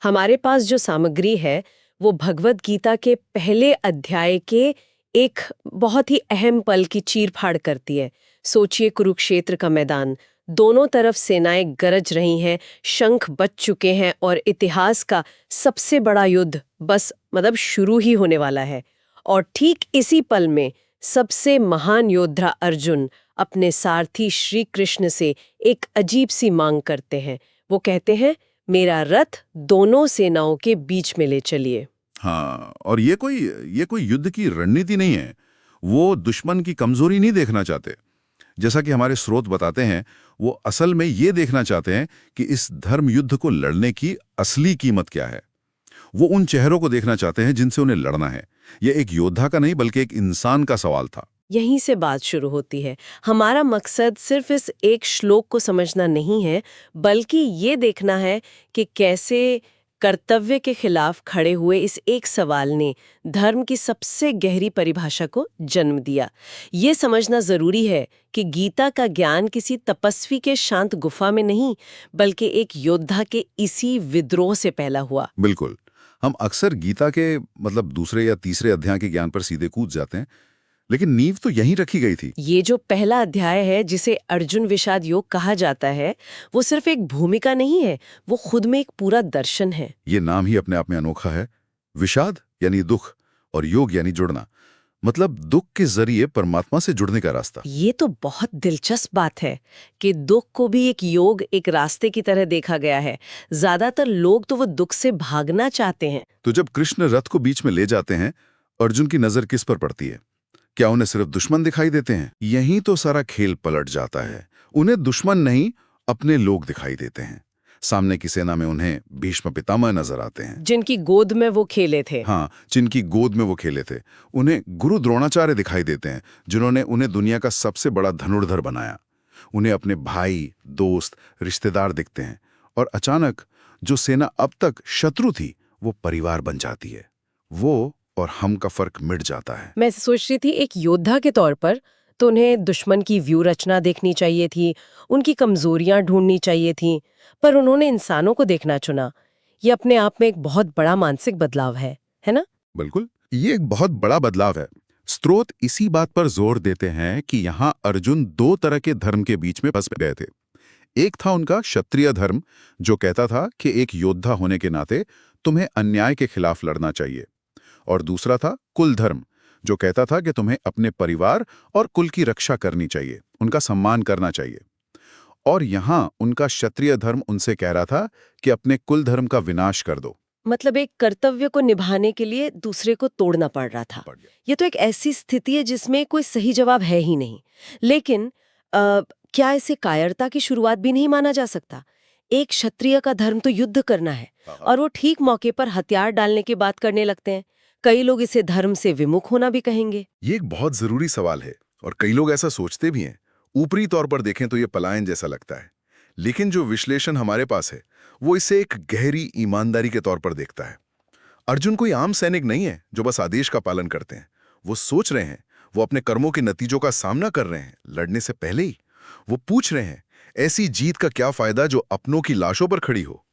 हमारे पास जो सामग्री है वो भगवत गीता के पहले अध्याय के एक बहुत ही अहम पल की चीर-फाड़ करती है। सोचिए कुरुक्षेत्र का मैदान, दोनों तरफ सेनाएं गरज रही हैं, शंख बज चुके हैं और इतिहास का सबसे बड़ा युद्ध बस शुरू ही होने वाला है। और ठीक इसी पल में सबसे महान योद्धा अर्जुन अपने सारथी श्री कृष्ण से एक अजीब सी मांग करते हैं। वो कहते हैं, मेरा रथ दोनों सेनाओं के बीच में ले चलिए। हाँ, और ये कोई युद्ध की रणनीति नहीं है। वो दुश्मन की कमजोरी नहीं देखना चाहते। जैसा कि हमारे स्रोत बताते हैं, वो असल में ये देखना चाहते हैं कि इस धर्म युद्ध को लड़ने की असली कीमत क्या है। वो उन चेहरों को देखना चाहते हैं जिनसे उन्हें लड़ना है। ये एक योद्धा का नहीं बल्कि एक इंसान का सवाल था। यहीं से बात शुरू होती है। हमारा मकसद सिर्फ इस एक श्लोक को समझना नहीं है, बल्कि ये देखना है कि कैसे कर्तव्य के खिलाफ खड़े हुए इस एक सवाल ने धर्म की सबसे गहरी परिभाषा को जन्म दिया। ये समझना जरूरी है कि गीता का ज्ञान किसी तपस्वी के शांत गुफा में नहीं, बल्कि एक योद्धा के इसी विद्रोह से पहला हुआ। बिल्कुल। हम अक्सर गीता के दूसरे या तीसरे अध्याय के ज्ञान पर सीधे कूद जाते हैं, लेकिन नींव तो यहीं रखी गई थी। ये जो पहला अध्याय है, जिसे अर्जुन विषाद योग कहा जाता है, वो सिर्फ एक भूमिका नहीं है, वो खुद में एक पूरा दर्शन है। ये नाम ही अपने आप में अनोखा है। विषाद यानी दुख और योग यानी जुड़ना, दुख के जरिए परमात्मा से जुड़ने का रास्ता। ये तो बहुत दिलचस्प बात है कि दुख को भी एक योग, एक रास्ते की तरह देखा गया है। ज्यादातर लोग तो वो दुख से भागना चाहते हैं। तो जब कृष्ण रथ को बीच में ले जाते हैं, अर्जुन की नजर किस पर पड़ती है? क्या उन्हें सिर्फ दुश्मन दिखाई देते हैं? यहीं तो सारा खेल पलट जाता है। उन्हें दुश्मन नहीं, अपने लोग दिखाई देते हैं। सामने की सेना में उन्हें भीष्म पितामह नजर आते हैं, जिनकी गोद में वो खेले थे। हाँ, जिनकी गोद में वो खेले थे। उन्हें गुरु द्रोणाचार्य दिखाई देते हैं, जिन्होंने उन्हें दुनिया का सबसे बड़ा धनुर्धर बनाया। उन्हें अपने भाई, दोस्त, रिश्तेदार दिखते हैं, और अचानक जो सेना अब तक शत्रु थी, वो परिवार बन जाती है। वो और हम का फर्क मिट जाता है। मैं सोच रही थी, एक योद्धा के तौर पर तो उन्हें दुश्मन की व्यू रचना देखनी चाहिए थी, उनकी कमजोरियां ढूंढनी चाहिए थी, पर उन्होंने इंसानों को देखना चुना। ये अपने आप में एक बहुत बड़ा मानसिक बदलाव है ना? बिल्कुल, ये एक बहुत बड़ा बदलाव है। स्रोत इसी बात पर जोर देते हैं कि यहाँ अर्जुन दो तरह के धर्म के बीच में फंस गए थे। एक था उनका क्षत्रिय धर्म, जो कहता था कि एक योद्धा होने के नाते तुम्हें अन्याय के खिलाफ लड़ना चाहिए, और दूसरा था कुल धर्म, जो कहता था कि तुम्हें अपने परिवार और कुल की रक्षा करनी चाहिए, उनका सम्मान करना चाहिए। और यहाँ उनका क्षत्रिय धर्म उनसे कह रहा था कि अपने कुल धर्म का विनाश कर दो। एक कर्तव्य को निभाने के लिए दूसरे को तोड़ना पड़ रहा था। ये तो एक ऐसी स्थिति है जिसमें कोई सही जवाब है ही नहीं। लेकिन क्या इसे कायरता की शुरुआत भी नहीं माना जा सकता? एक क्षत्रिय का धर्म तो युद्ध करना है, और वो ठीक मौके पर हथियार डालने की बात करने लगते हैं। कई लोग इसे धर्म से विमुख होना भी कहेंगे। ये एक बहुत जरूरी सवाल है, और कई लोग ऐसा सोचते भी हैं। ऊपरी तौर पर देखें तो ये पलायन जैसा लगता है, लेकिन जो विश्लेषण हमारे पास है, वो इसे एक गहरी ईमानदारी के तौर पर देखता है। अर्जुन कोई आम सैनिक नहीं है जो बस आदेश का पालन करते हैं। वो सोच रहे हैं, वो अपने कर्मों के नतीजों का सामना कर रहे हैं लड़ने से पहले ही। वो पूछ रहे हैं, ऐसी जीत का क्या फायदा जो अपनों की लाशों पर खड़ी हो?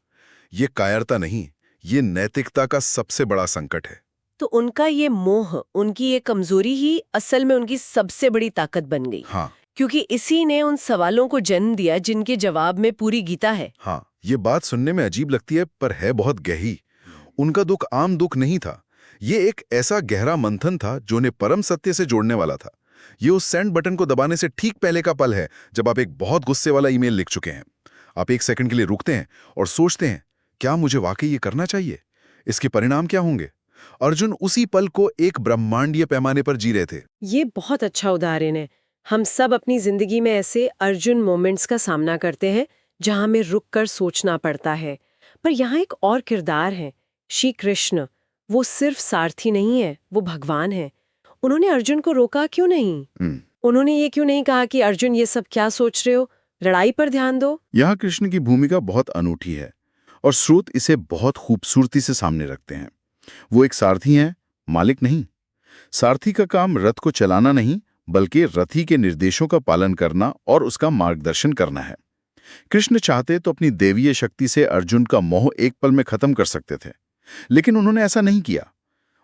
ये कायरता नहीं, ये नैतिकता का सबसे बड़ा संकट है। तो उनका ये मोह, उनकी ये कमजोरी ही असल में उनकी सबसे बड़ी ताकत बन गई। हाँ, क्योंकि इसी ने उन सवालों को जन्म दिया जिनके जवाब में पूरी गीता है। हाँ, ये बात सुनने में अजीब लगती है, पर है बहुत गहरी। उनका दुख आम दुख नहीं था। ये एक ऐसा गहरा मंथन था जो उन्हें परम सत्य से जोड़ने वाला था। ये उस सेंड बटन को दबाने से ठीक पहले का पल है, जब आप एक बहुत गुस्से वाला ईमेल लिख चुके हैं। आप एक सेकंड के लिए रुकते हैं और सोचते हैं, क्या मुझे वाकई ये करना चाहिए? इसके परिणाम क्या होंगे? अर्जुन उसी पल को एक ब्रह्मांडीय पैमाने पर जी रहे थे। ये बहुत अच्छा उदाहरण है। हम सब अपनी जिंदगी में ऐसे अर्जुन मोमेंट्स का सामना करते हैं, जहां हमें रुककर सोचना पड़ता है। पर यहाँ एक और किरदार है, श्री कृष्ण। वो सिर्फ सारथी नहीं है, वो भगवान है। उन्होंने अर्जुन को रोका क्यों नहीं? उन्होंने ये क्यों नहीं कहा कि अर्जुन ये सब क्या सोच रहे हो, लड़ाई पर ध्यान दो? यहाँ कृष्ण की भूमिका बहुत अनूठी है, और स्रोत इसे बहुत खूबसूरती से सामने रखते हैं। वो एक सारथी हैं, मालिक नहीं। सारथी का काम रथ को चलाना नहीं, बल्कि रथी के निर्देशों का पालन करना और उसका मार्गदर्शन करना है। कृष्ण चाहते तो अपनी देवीय शक्ति से अर्जुन का मोह एक पल में खत्म कर सकते थे, लेकिन उन्होंने ऐसा नहीं किया।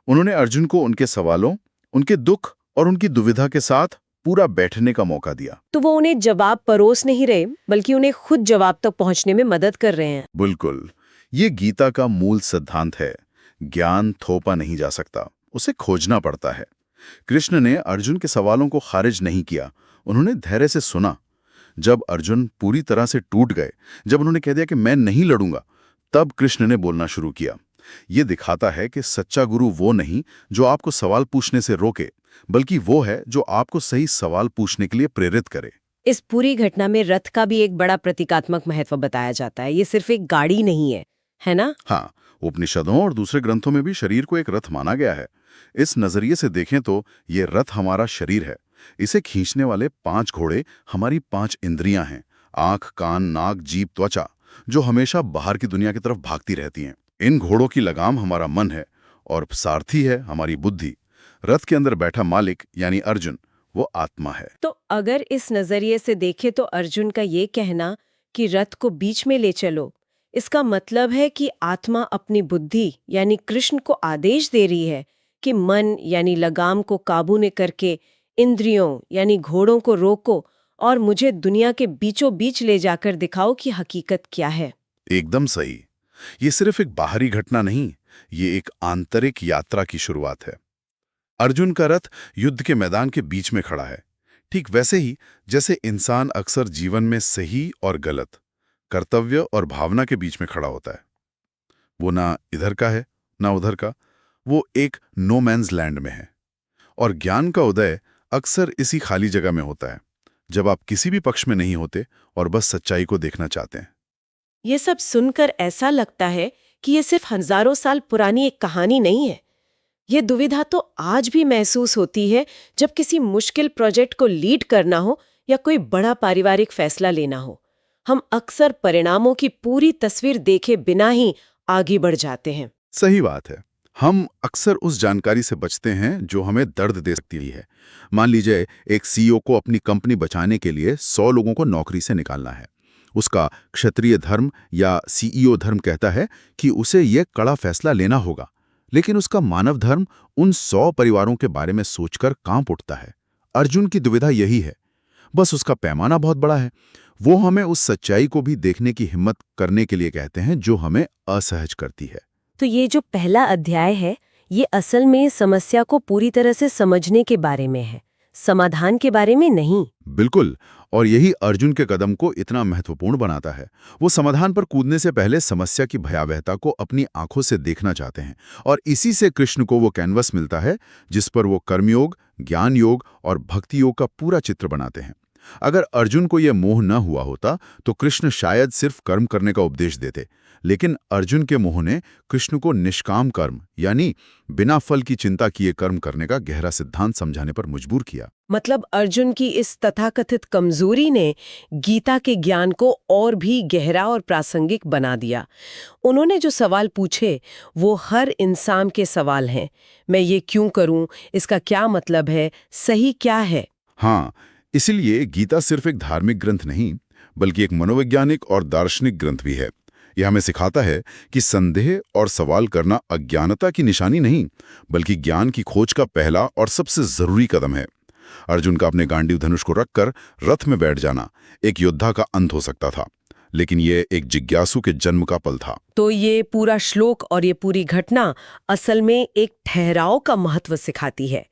उन्होंने अर्जुन को उनके सवालों, उनके दुख और उनकी दुविधा के साथ पूरा बैठने का मौका दिया। तो वो उन्हें जवाब परोस नहीं रहे, बल्कि उन्हें खुद जवाब तक पहुंचने में मदद कर रहे हैं। बिल्कुल, ये गीता का मूल सिद्धांत है। ज्ञान थोपा नहीं जा सकता, उसे खोजना पड़ता है। कृष्ण ने अर्जुन के सवालों को खारिज नहीं किया, उन्होंने धैर्य से सुना। जब अर्जुन पूरी तरह से टूट गए, जब उन्होंने कह दिया कि मैं नहीं लड़ूंगा, तब कृष्ण ने बोलना शुरू किया। ये दिखाता है कि सच्चा गुरु वो नहीं जो आपको सवाल पूछने से रोके, बल्कि वो है जो आपको सही सवाल पूछने के लिए प्रेरित करे। इस पूरी घटना में रथ का भी एक बड़ा प्रतीकात्मक महत्व बताया जाता है। ये सिर्फ एक गाड़ी नहीं है ना? हाँ, उपनिषदों और दूसरे ग्रंथों में भी शरीर को एक रथ माना गया है। इस नजरिए से देखें तो ये रथ हमारा शरीर है। इसे खींचने वाले 5 घोड़े हमारी 5 इंद्रियां हैं, आंख, कान, नाक, जीभ, त्वचा, जो हमेशा बाहर की दुनिया की तरफ भागती रहती हैं। इन घोड़ों की लगाम हमारा मन है और सारथी है हमारी बुद्धि। रथ के अंदर बैठा मालिक यानी अर्जुन, वो आत्मा है। तो अगर इस नजरिए से देखें तो अर्जुन का ये कहना कि रथ को बीच में ले चलो, इसका मतलब है कि आत्मा अपनी बुद्धि यानी कृष्ण को आदेश दे रही है कि मन यानी लगाम को काबू में करके इंद्रियों यानी घोड़ों को रोको और मुझे दुनिया के बीचों बीच ले जाकर दिखाओ कि हकीकत क्या है। एकदम सही। ये सिर्फ एक बाहरी घटना नहीं, ये एक आंतरिक यात्रा की शुरुआत है। अर्जुन का रथ युद्ध के मैदान के बीच में खड़ा है, ठीक वैसे ही जैसे इंसान अक्सर जीवन में सही और गलत, कर्तव्य और भावना के बीच में खड़ा होता है। वो ना इधर का है ना उधर का, वो एक नो मैन्स लैंड में है। और ज्ञान का उदय अक्सर इसी खाली जगह में होता है, जब आप किसी भी पक्ष में नहीं होते और बस सच्चाई को देखना चाहते हैं। ये सब सुनकर ऐसा लगता है कि ये सिर्फ हजारों साल पुरानी एक कहानी नहीं है। ये दुविधा तो आज भी महसूस होती है जब किसी मुश्किल प्रोजेक्ट को लीड करना हो या कोई बड़ा पारिवारिक फैसला लेना हो। हम अक्सर परिणामों की पूरी तस्वीर देखे बिना ही आगे बढ़ जाते हैं। सही बात है। हम अक्सर उस जानकारी से बचते हैं जो हमें दर्द दे सकती है। मान लीजिए एक सीईओ को अपनी कंपनी बचाने के लिए 100 लोगों को नौकरी से निकालना है। उसका क्षत्रिय धर्म या सीईओ धर्म कहता है कि उसे यह कड़ा फैसला लेना होगा, लेकिन उसका मानव धर्म उन 100 परिवारों के बारे में सोचकर कांप उठता है। अर्जुन की दुविधा यही है, बस उसका पैमाना बहुत बड़ा है। वो हमें उस सच्चाई को भी देखने की हिम्मत करने के लिए कहते हैं जो हमें असहज करती है। तो ये जो पहला अध्याय है, ये असल में समस्या को पूरी तरह से समझने के बारे में है, समाधान के बारे में नहीं। बिल्कुल, और यही अर्जुन के कदम को इतना महत्वपूर्ण बनाता है। वो समाधान पर कूदने से पहले समस्या की भयावहता को अपनी आंखों से देखना चाहते हैं, और इसी से कृष्ण को वो कैनवस मिलता है जिस पर वो कर्मयोग, ज्ञान योग और भक्ति योग का पूरा चित्र बनाते हैं। अगर अर्जुन को यह मोह न हुआ होता तो कृष्ण शायद सिर्फ कर्म करने का उपदेश देते, लेकिन अर्जुन के मोह ने कृष्ण को निष्काम कर्म यानी बिना फल की चिंता किए कर्म करने का गहरा सिद्धांत समझाने पर मजबूर किया। मतलब अर्जुन की इस तथाकथित कमजोरी ने गीता के ज्ञान को और भी गहरा और प्रासंगिक बना दिया। उन्होंने जो सवाल पूछे वो हर इंसान के सवाल हैं। मैं ये क्यों करूं, इसका क्या मतलब है, सही क्या है। हाँ, इसलिए गीता सिर्फ एक धार्मिक ग्रंथ नहीं, बल्कि एक मनोवैज्ञानिक और दार्शनिक ग्रंथ भी है। यह हमें सिखाता है कि संदेह और सवाल करना अज्ञानता की निशानी नहीं, बल्कि ज्ञान की खोज का पहला और सबसे जरूरी कदम है। अर्जुन का अपने गांडीव धनुष को रखकर रथ में बैठ जाना एक योद्धा का अंत हो सकता था, लेकिन ये एक जिज्ञासु के जन्म का पल था। तो ये पूरा श्लोक और ये पूरी घटना असल में एक ठहराव का महत्व सिखाती है।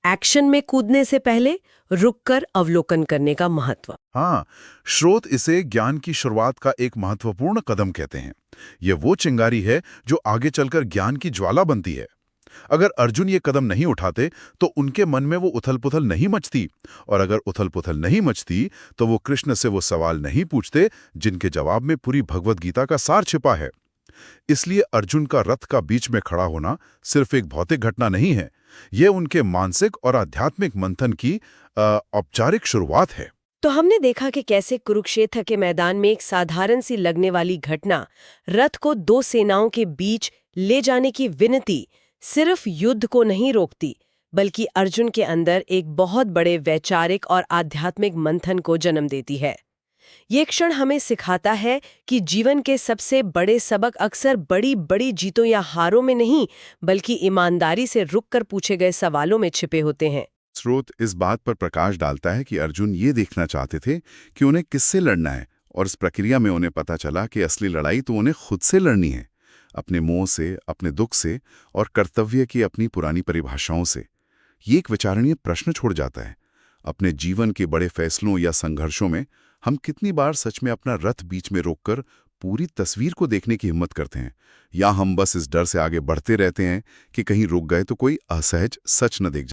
एक्शन में कूदने से पहले रुककर अवलोकन करने का महत्व। हाँ, स्रोत इसे ज्ञान की शुरुआत का एक महत्वपूर्ण कदम कहते हैं। यह वो चिंगारी है जो आगे चलकर ज्ञान की ज्वाला बनती है। अगर अर्जुन ये कदम नहीं उठाते तो उनके मन में वो उथल-पुथल नहीं मचती, और अगर उथल-पुथल नहीं मचती तो वो कृष्ण से वो सवाल नहीं पूछते जिनके जवाब में पूरी भगवद गीता का सार छिपा है। इसलिए अर्जुन का रथ का बीच में खड़ा होना सिर्फ एक भौतिक घटना नहीं है, ये उनके मानसिक और आध्यात्मिक मंथन की औपचारिक शुरुआत है। तो हमने देखा कि कैसे कुरुक्षेत्र के मैदान में एक साधारण सी लगने वाली घटना रथ को 2 सेनाओं के बीच ले जाने की विनती सिर्फ युद्ध को नहीं रोकती, बल्कि अर्जुन के अंदर एक बहुत बड़े वैचारिक और आध्यात्मिक मंथन को जन्म देती है। ये क्षण हमें सिखाता है कि जीवन के सबसे बड़े सबक अक्सर बड़ी बड़ी जीतों या हारों में नहीं, बल्कि ईमानदारी से रुककर पूछे गए सवालों में छिपे होते हैं। स्रोत इस बात पर प्रकाश डालता है कि अर्जुन ये देखना चाहते थे कि उन्हें किससे लड़ना है, और इस प्रक्रिया में उन्हें पता चला कि असली लड़ाई तो उन्हें खुद से लड़नी है, अपने मोह से, अपने दुख से और कर्तव्य की अपनी पुरानी परिभाषाओं से। ये एक विचारणीय प्रश्न छोड़ जाता है। अपने जीवन के बड़े फैसलों या संघर्षों में हम कितनी बार सच में अपना रथ बीच में रोककर पूरी तस्वीर को देखने की हिम्मत करते हैं, या हम बस इस डर से आगे बढ़ते रहते हैं कि कहीं रुक गए तो कोई असहज सच न देख जाए।